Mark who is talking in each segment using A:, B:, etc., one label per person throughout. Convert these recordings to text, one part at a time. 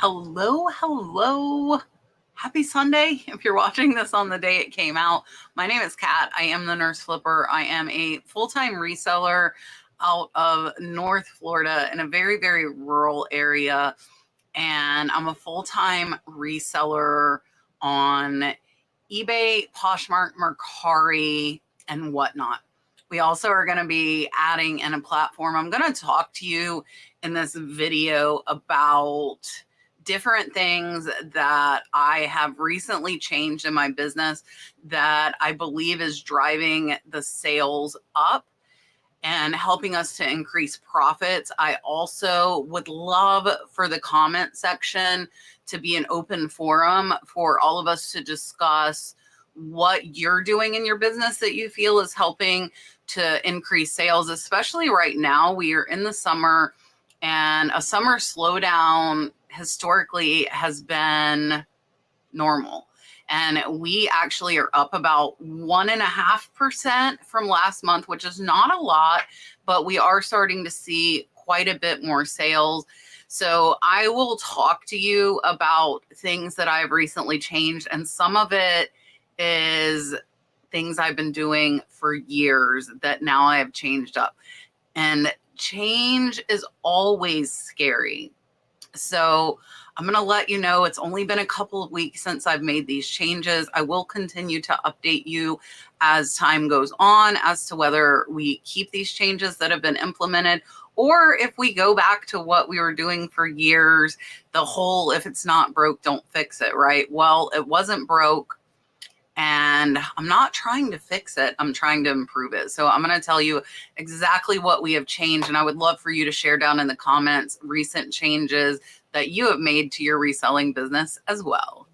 A: Hello. Happy Sunday. If you're watching this on the day it came out, my name is Kat. I am the Nurse Flipper. I am a full-time reseller out of North Florida in a very, very rural area. And I'm a full-time reseller on eBay, Poshmark, Mercari, and whatnot. We also are going to be adding in a platform. I'm going to talk to you in this video about different things that I have recently changed in my business that I believe is driving the sales up and helping us to increase profits. I also would love for the comment section to be an open forum for all of us to discuss what you're doing in your business that you feel is helping to increase sales, especially right now. We are in the summer, and a summer slowdown historically has been normal. And we actually are up about 1.5% from last month, which is not a lot, but we are starting to see quite a bit more sales. So I will talk to you about things that I've recently changed, and some of it is things I've been doing for years that now I have changed up. And change is always scary. So I'm going to let you know it's only been a couple of weeks since I've made these changes. I will continue to update you as time goes on as to whether we keep these changes that have been implemented or if we go back to what we were doing for years, the whole if it's not broke, don't fix it, right? Well, it wasn't broke. And I'm not trying to fix it. I'm trying to improve it. So I'm going to tell you exactly what we have changed. And I would love for you to share down in the comments recent changes that you have made to your reselling business as well.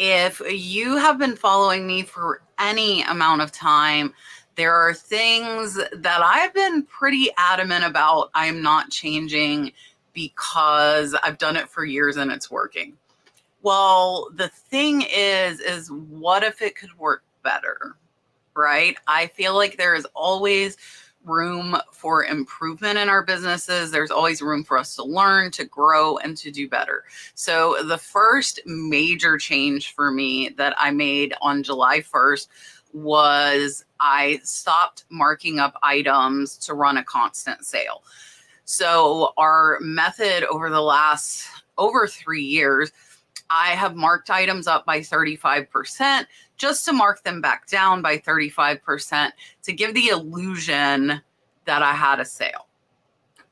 A: If you have been following me for any amount of time, there are things that I've been pretty adamant about I'm not changing because I've done it for years and it's working. Well, the thing is what if it could work better, right? I feel like there is always room for improvement in our businesses. There's always room for us to learn, to grow, and to do better. So the first major change for me that I made on July 1st was I stopped marking up items to run a constant sale. So our method over 3 years, I have marked items up by 35% just to mark them back down by 35% to give the illusion that I had a sale.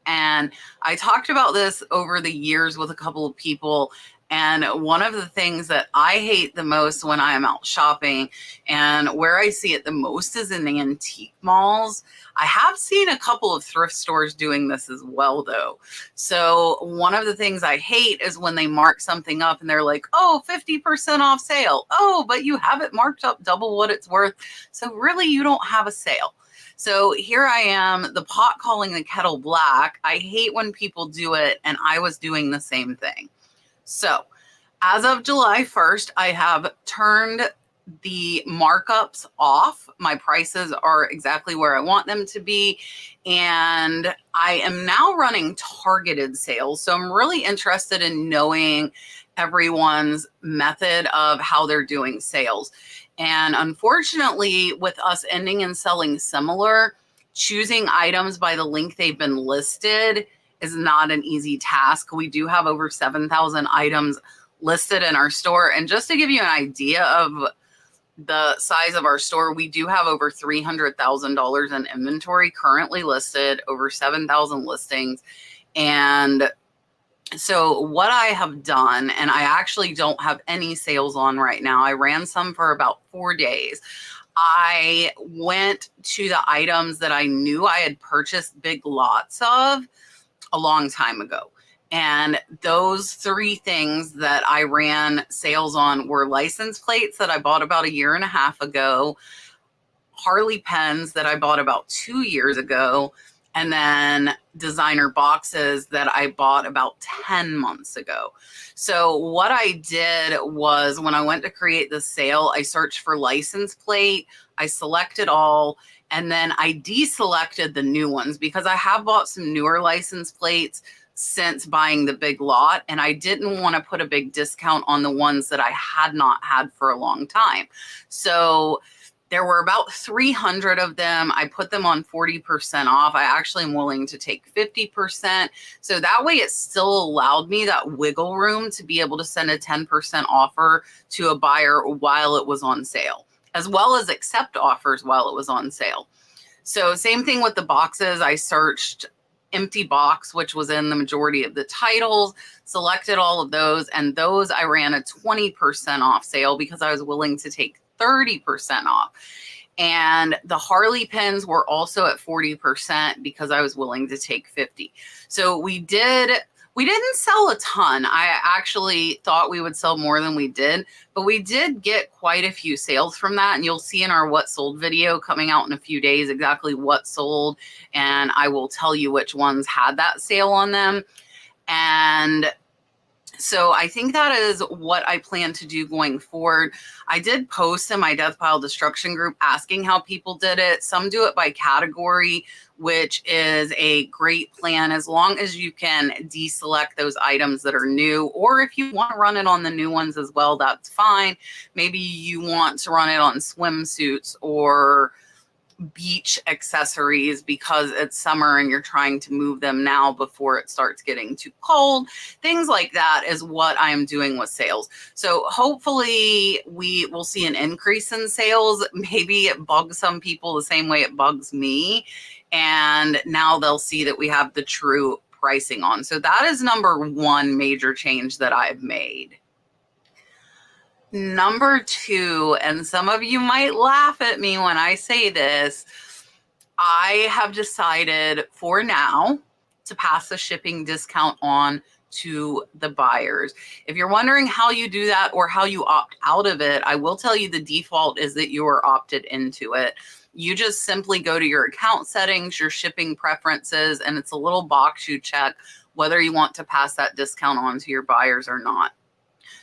A: And I talked about this over the years with a couple of people. And one of the things that I hate the most when I am out shopping, and where I see it the most is in the antique malls. I have seen a couple of thrift stores doing this as well, though. So one of the things I hate is when they mark something up and they're like, oh, 50% off sale. Oh, but you have it marked up double what it's worth. So really, you don't have a sale. So here I am, the pot calling the kettle black. I hate when people do it, and I was doing the same thing. So as of July 1st, I have turned the markups off. My prices are exactly where I want them to be. And I am now running targeted sales. So I'm really interested in knowing everyone's method of how they're doing sales. And unfortunately, with us ending and selling similar, choosing items by the link they've been listed is not an easy task. We do have over 7,000 items listed in our store. And just to give you an idea of the size of our store, we do have over $300,000 in inventory currently listed, over 7,000 listings. And so what I have done, and I actually don't have any sales on right now. I ran some for about 4 days. I went to the items that I knew I had purchased big lots of a long time ago. And those 3 things that I ran sales on were license plates that I bought about 1.5 years ago, Harley pens that I bought about 2 years ago, and then designer boxes that I bought about 10 months ago. So what I did was when I went to create the sale, I searched for license plate, I selected all, and then I deselected the new ones because I have bought some newer license plates since buying the big lot, and I didn't want to put a big discount on the ones that I had not had for a long time. So there were about 300 of them. I put them on 40% off. I actually am willing to take 50%. So that way it still allowed me that wiggle room to be able to send a 10% offer to a buyer while it was on sale, as well as accept offers while it was on sale. So same thing with the boxes. I searched empty box, which was in the majority of the titles, selected all of those, and those I ran a 20% off sale because I was willing to take 30% off. And the Harley pins were also at 40% because I was willing to take 50. So we didn't sell a ton. I actually thought we would sell more than we did, but we did get quite a few sales from that. And you'll see in our what sold video coming out in a few days exactly what sold. And I will tell you which ones had that sale on them. And so I think that is what I plan to do going forward. I did post in my Death Pile Destruction group asking how people did it. Some do it by category, which is a great plan as long as you can deselect those items that are new. Or if you want to run it on the new ones as well, that's fine. Maybe you want to run it on swimsuits or beach accessories because it's summer and you're trying to move them now before it starts getting too cold. Things like that is what I'm doing with sales. So hopefully we will see an increase in sales. Maybe it bugs some people the same way it bugs me. And now they'll see that we have the true pricing on. So that is number one major change that I've made. Number two, and some of you might laugh at me when I say this, I have decided for now to pass a shipping discount on to the buyers. If you're wondering how you do that or how you opt out of it, I will tell you the default is that you are opted into it. You just simply go to your account settings, your shipping preferences, and it's a little box you check whether you want to pass that discount on to your buyers or not.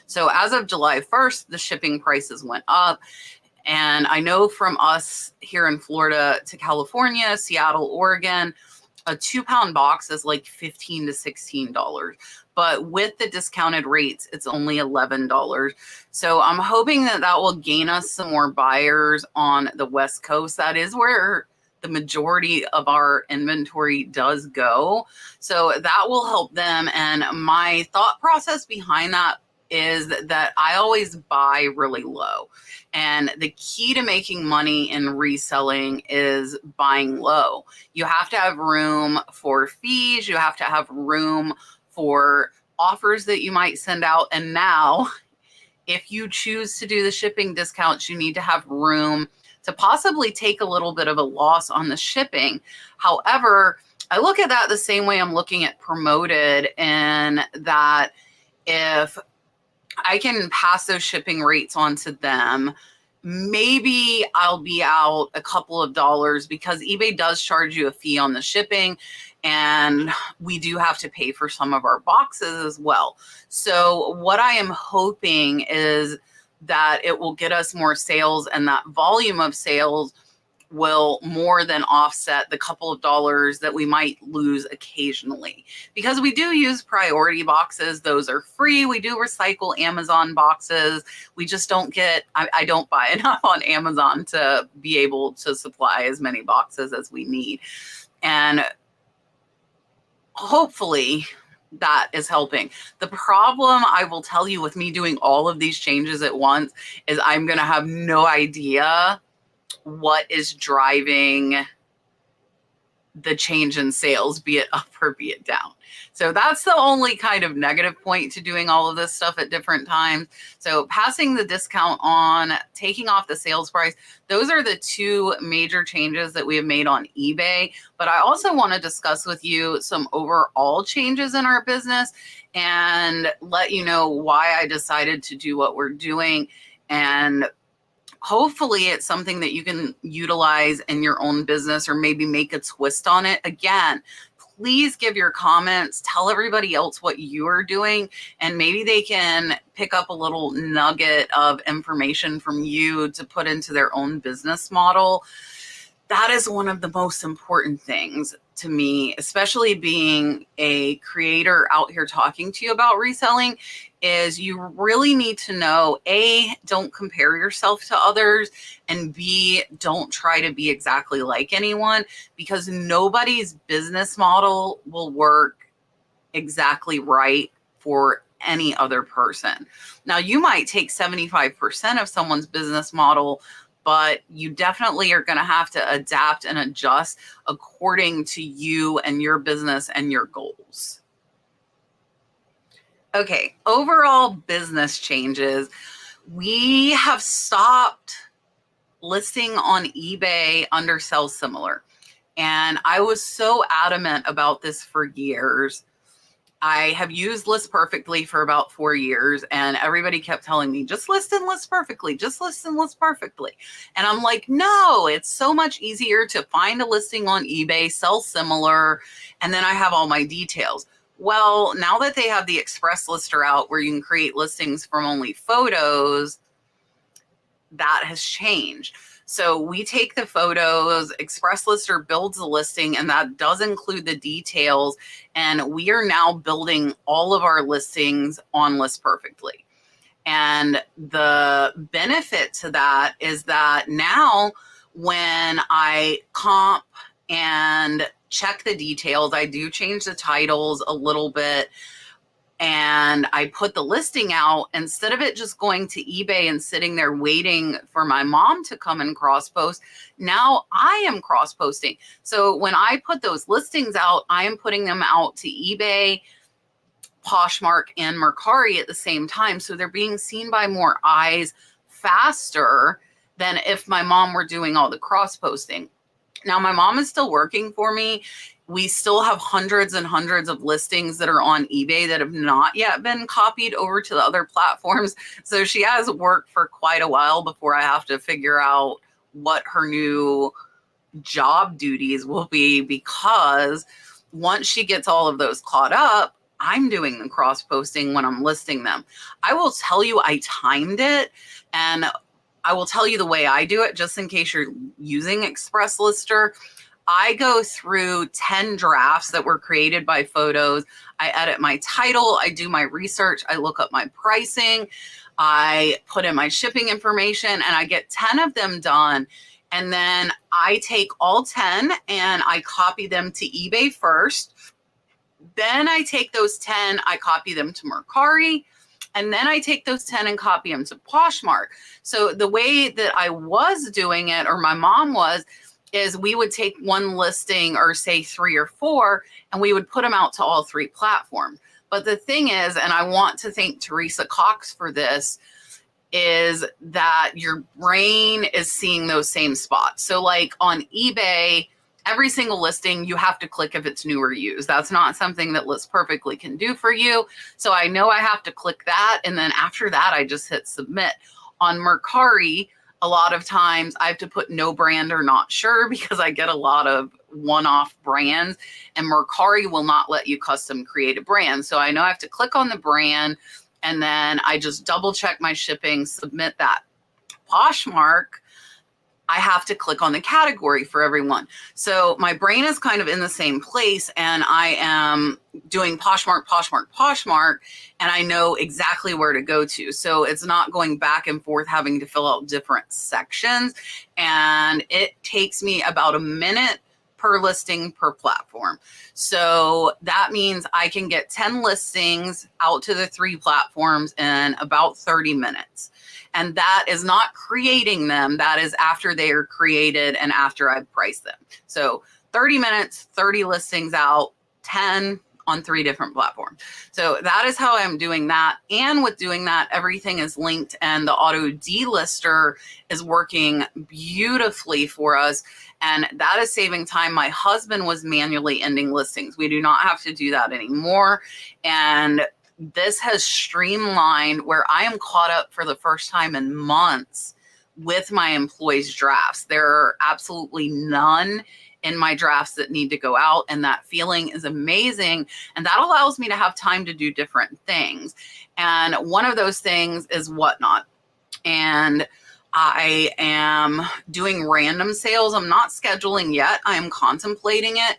A: So as of July 1st, the shipping prices went up. And I know from us here in Florida to California, Seattle, Oregon, a 2-pound box is like $15 to $16. But with the discounted rates, it's only $11. So I'm hoping that that will gain us some more buyers on the West Coast. That is where the majority of our inventory does go. So that will help them. And my thought process behind that is that I always buy really low. And the key to making money in reselling is buying low. You have to have room for fees. You have to have room for offers that you might send out. And now, if you choose to do the shipping discounts, you need to have room to possibly take a little bit of a loss on the shipping. However, I look at that the same way I'm looking at Promoted, and that if I can pass those shipping rates on to them, maybe I'll be out a couple of dollars because eBay does charge you a fee on the shipping, and we do have to pay for some of our boxes as well. So what I am hoping is that it will get us more sales, and that volume of sales will more than offset the couple of dollars that we might lose occasionally. Because we do use priority boxes. Those are free. We do recycle Amazon boxes. We just don't get, I don't buy enough on Amazon to be able to supply as many boxes as we need. And hopefully that is helping. The problem, I will tell you, with me doing all of these changes at once is I'm going to have no idea what is driving the change in sales, be it up or be it down. So that's the only kind of negative point to doing all of this stuff at different times. So passing the discount on, taking off the sales price, those are the two major changes that we have made on eBay. But I also want to discuss with you some overall changes in our business and let you know why I decided to do what we're doing. And hopefully it's something that you can utilize in your own business or maybe make a twist on it. Again, please give your comments, tell everybody else what you're doing, and maybe they can pick up a little nugget of information from you to put into their own business model. That is one of the most important things to me, especially being a creator out here talking to you about reselling, is you really need to know, A, don't compare yourself to others, and B, don't try to be exactly like anyone, because nobody's business model will work exactly right for any other person. Now, you might take 75% of someone's business model, but you definitely are going to have to adapt and adjust according to you and your business and your goals. Okay, overall business changes. We have stopped listing on eBay under sell similar. And I was so adamant about this for years. I have used List Perfectly for about 4 years, and everybody kept telling me, just list and list perfectly, just list and list perfectly. And I'm like, no, it's so much easier to find a listing on eBay, sell similar, and then I have all my details. Well, now that they have the Express Lister out where you can create listings from only photos, that has changed. So we take the photos, Express Lister builds the listing, and that does include the details. And we are now building all of our listings on List Perfectly. And the benefit to that is that now when I comp and check the details, I do change the titles a little bit, and I put the listing out, instead of it just going to eBay and sitting there waiting for my mom to come and cross post, now I am cross posting. So when I put those listings out, I am putting them out to eBay, Poshmark, and Mercari at the same time. So they're being seen by more eyes faster than if my mom were doing all the cross posting. Now, my mom is still working for me. We still have hundreds and hundreds of listings that are on eBay that have not yet been copied over to the other platforms. So she has work for quite a while before I have to figure out what her new job duties will be, because once she gets all of those caught up, I'm doing the cross posting when I'm listing them. I will tell you, I timed it, and I will tell you the way I do it, just in case you're using Express Lister. I go through 10 drafts that were created by photos. I edit my title. I do my research. I look up my pricing. I put in my shipping information, and I get 10 of them done. And then I take all 10 and I copy them to eBay first. Then I take those 10, I copy them to Mercari. And then I take those 10 and copy them to Poshmark. So the way that I was doing it, or my mom was, is we would take one listing, or say 3 or 4, and we would put them out to all 3 platforms. But the thing is, and I want to thank Teresa Cox for this, is that your brain is seeing those same spots. So like on eBay, every single listing, you have to click if it's new or used. That's not something that List Perfectly can do for you. So I know I have to click that. And then after that, I just hit submit. On Mercari, a lot of times I have to put no brand or not sure, because I get a lot of one-off brands, and Mercari will not let you custom create a brand. So I know I have to click on the brand, and then I just double check my shipping, submit that. Poshmark, I have to click on the category for everyone. So my brain is kind of in the same place, and I am doing Poshmark, Poshmark, Poshmark, and I know exactly where to go to. So it's not going back and forth having to fill out different sections. And it takes me about a minute per listing per platform. So that means I can get 10 listings out to the 3 platforms in about 30 minutes. And that is not creating them. That is after they are created and after I've priced them. So 30 minutes, 30 listings out, 10 on 3 different platforms. So that is how I'm doing that. And with doing that, everything is linked, and the auto delister is working beautifully for us. And that is saving time. My husband was manually ending listings. We do not have to do that anymore. And this has streamlined where I am caught up for the first time in months with my employees' drafts. There are absolutely none in my drafts that need to go out, and that feeling is amazing. And that allows me to have time to do different things. And one of those things is Whatnot. And I am doing random sales. I'm not scheduling yet. I am contemplating it.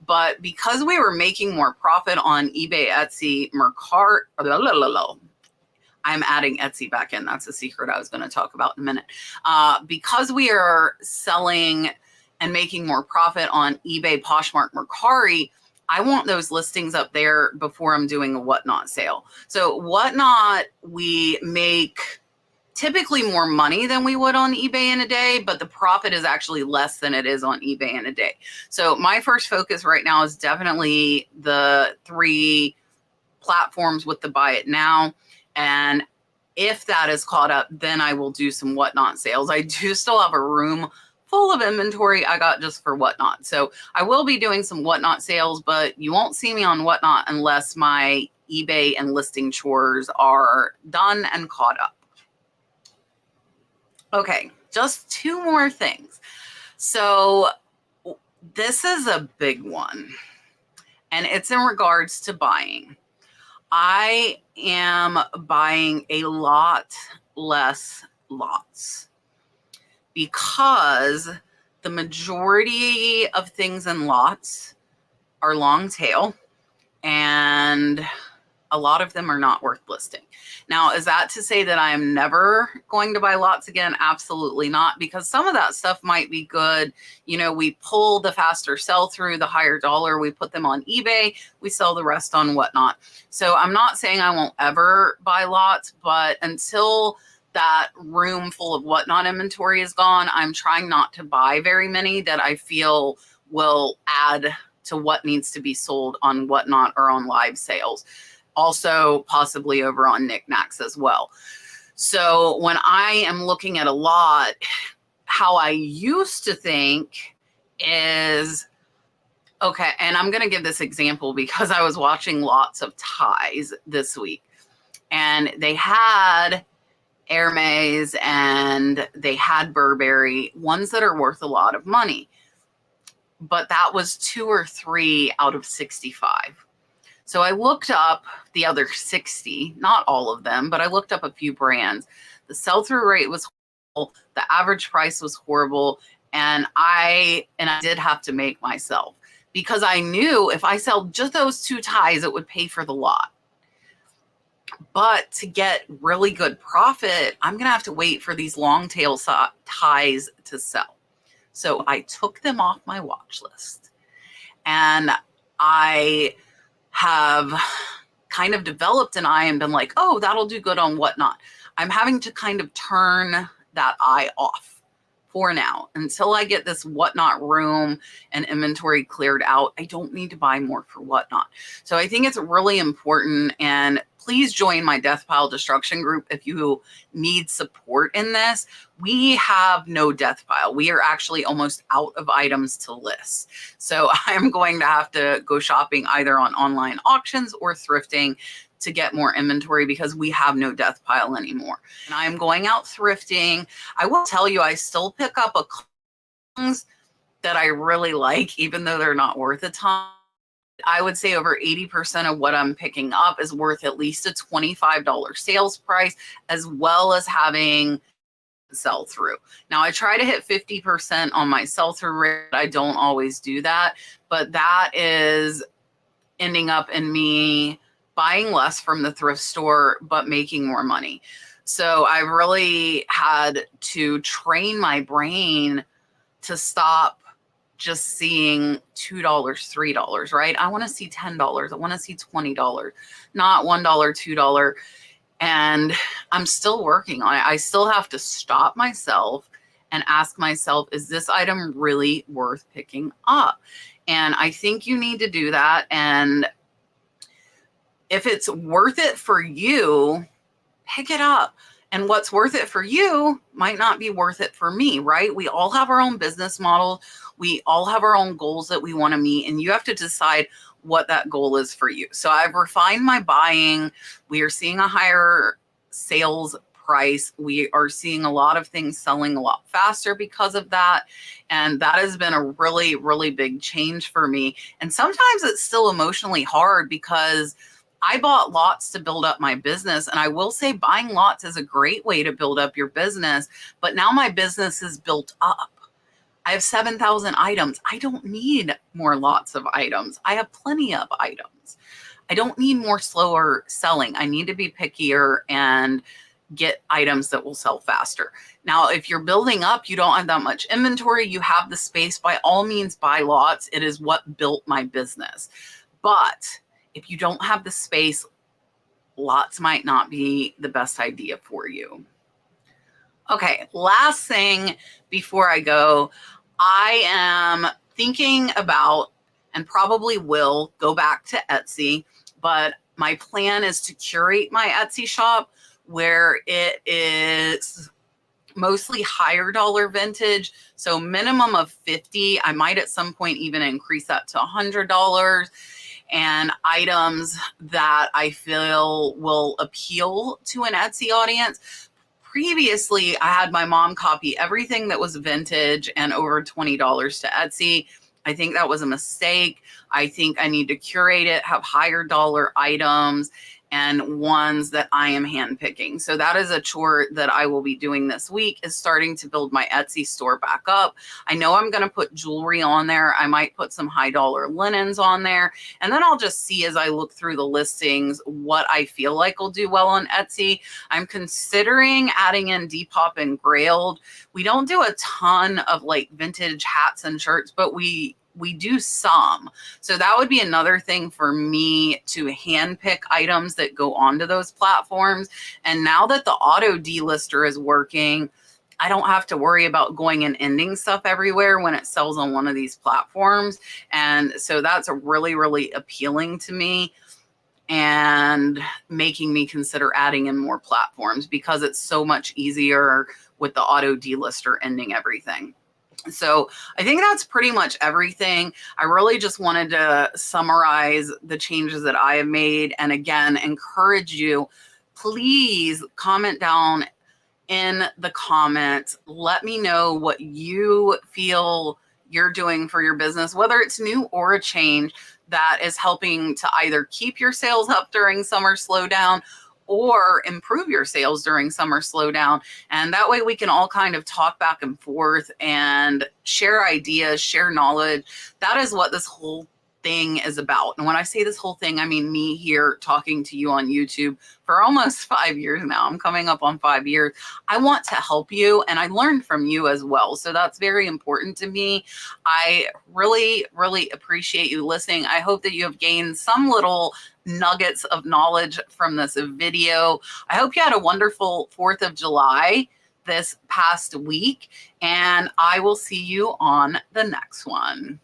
A: But because we were making more profit on eBay, Etsy, Mercari, I'm adding Etsy back in. That's a secret I was going to talk about in a minute. Because we are selling and making more profit on eBay, Poshmark, Mercari, I want those listings up there before I'm doing a Whatnot sale. So Whatnot, we make typically more money than we would on eBay in a day, but the profit is actually less than it is on eBay in a day. So my first focus right now is definitely the 3 platforms with the buy it now. And if that is caught up, then I will do some Whatnot sales. I do still have a room full of inventory I got just for Whatnot. So I will be doing some Whatnot sales, but you won't see me on Whatnot unless my eBay and listing chores are done and caught up. Okay, just 2 more things. So this is a big one, and it's in regards to buying. I am buying a lot less lots because the majority of things in lots are long tail, and a lot of them are not worth listing. Now, is that to say that I am never going to buy lots again? Absolutely not, because some of that stuff might be good. You know, we pull the faster sell through, the higher dollar, we put them on eBay, we sell the rest on Whatnot. So I'm not saying I won't ever buy lots, but until that room full of Whatnot inventory is gone, I'm trying not to buy very many that I feel will add to what needs to be sold on Whatnot or on live sales. Also possibly over on knickknacks as well. So when I am looking at a lot, how I used to think is, okay, and I'm going to give this example because I was watching lots of ties this week, and they had Hermes and they had Burberry, ones that are worth a lot of money, but that was 2 or 3 out of 65. So I looked up the other 60, not all of them, but I looked up a few brands. The sell-through rate was horrible. The average price was horrible. And I did have to make myself, because I knew if I sell just those 2 ties, it would pay for the lot. But to get really good profit, I'm going to have to wait for these long tail ties to sell. So I took them off my watch list, and I have kind of developed an eye and been like, oh, that'll do good on Whatnot. I'm having to kind of turn that eye off for now until I get this Whatnot room and inventory cleared out. I don't need to buy more for Whatnot. So I think it's really important, and please join my Death Pile Destruction group if you need support in this. We have no death pile. We are actually almost out of items to list. So I'm going to have to go shopping either on online auctions or thrifting to get more inventory because we have no death pile anymore. And I'm going out thrifting. I will tell you, I still pick up a couple things that I really like, even though they're not worth a ton. I would say over 80% of what I'm picking up is worth at least a $25 sales price, as well as having sell through. Now I try to hit 50% on my sell through rate. I don't always do that, but that is ending up in me buying less from the thrift store, but making more money. So I really had to train my brain to stop just seeing $2, $3, right? I want to see $10. I want to see $20, not $1, $2. And I'm still working on it. I still have to stop myself and ask myself, is this item really worth picking up? And I think you need to do that. And if it's worth it for you, pick it up. And what's worth it for you might not be worth it for me, right? We all have our own business model. We all have our own goals that we want to meet, and you have to decide what that goal is for you. So I've refined my buying. We are seeing a higher sales price. We are seeing a lot of things selling a lot faster because of that. And that has been a really, really big change for me. And sometimes it's still emotionally hard because I bought lots to build up my business. And I will say buying lots is a great way to build up your business. But now my business is built up. I have 7,000 items. I don't need more lots of items. I have plenty of items. I don't need more slower selling. I need to be pickier and get items that will sell faster. Now, if you're building up, you don't have that much inventory, you have the space, by all means, buy lots. It is what built my business. But if you don't have the space, lots might not be the best idea for you. Okay, last thing before I go, I am thinking about, and probably will go back to Etsy, but my plan is to curate my Etsy shop where it is mostly higher dollar vintage. So minimum of 50. I might at some point even increase that to $100, and items that I feel will appeal to an Etsy audience. Previously, I had my mom copy everything that was vintage and over $20 to Etsy. I think that was a mistake. I think I need to curate it, have higher dollar items, and ones that I am handpicking. So that is a chore that I will be doing this week, is starting to build my Etsy store back up. I know I'm going to put jewelry on there. I might put some high dollar linens on there. And then I'll just see as I look through the listings what I feel like will do well on Etsy. I'm considering adding in Depop and Grailed. We don't do a ton of like vintage hats and shirts, but we do some. So that would be another thing for me to handpick items that go onto those platforms. And now that the auto delister is working, I don't have to worry about going and ending stuff everywhere when it sells on one of these platforms. And so that's really, really appealing to me and making me consider adding in more platforms because it's so much easier with the auto delister ending everything. So I think that's pretty much everything. I really just wanted to summarize the changes that I have made. And again, encourage you, please comment down in the comments. Let me know what you feel you're doing for your business, whether it's new or a change that is helping to either keep your sales up during summer slowdown or improve your sales during summer slowdown. And that way we can all kind of talk back and forth and share ideas, share knowledge. That is what this whole thing is about. And when I say this whole thing, I mean me here talking to you on YouTube for almost 5 years now. I'm coming up on 5 years. I want to help you, and I learn from you as well. So that's very important to me. I really, really appreciate you listening. I hope that you have gained some little nuggets of knowledge from this video. I hope you had a wonderful 4th of July this past week, and I will see you on the next one.